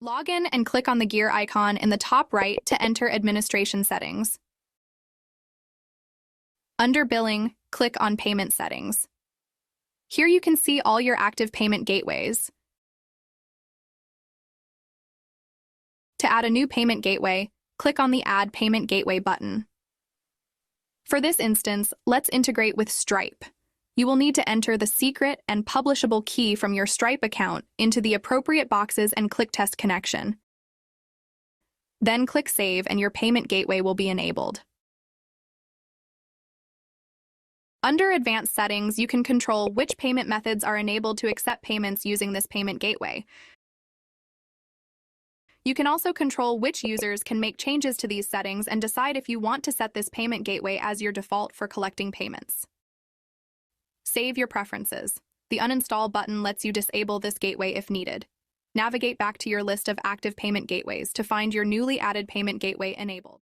Log in and click on the gear icon in the top right to enter administration settings. Under Billing, click on Payment Settings. Here you can see all your active payment gateways. To add a new payment gateway, click on the Add Payment Gateway button. For this instance, let's integrate with Stripe. You will need to enter the secret and publishable key from your Stripe account into the appropriate boxes and click Test Connection. Then click Save and your payment gateway will be enabled. Under Advanced Settings, you can control which payment methods are enabled to accept payments using this payment gateway. You can also control which users can make changes to these settings and decide if you want to set this payment gateway as your default for collecting payments. Save your preferences. The Uninstall button lets you disable this gateway if needed. Navigate back to your list of active payment gateways to find your newly added payment gateway enabled.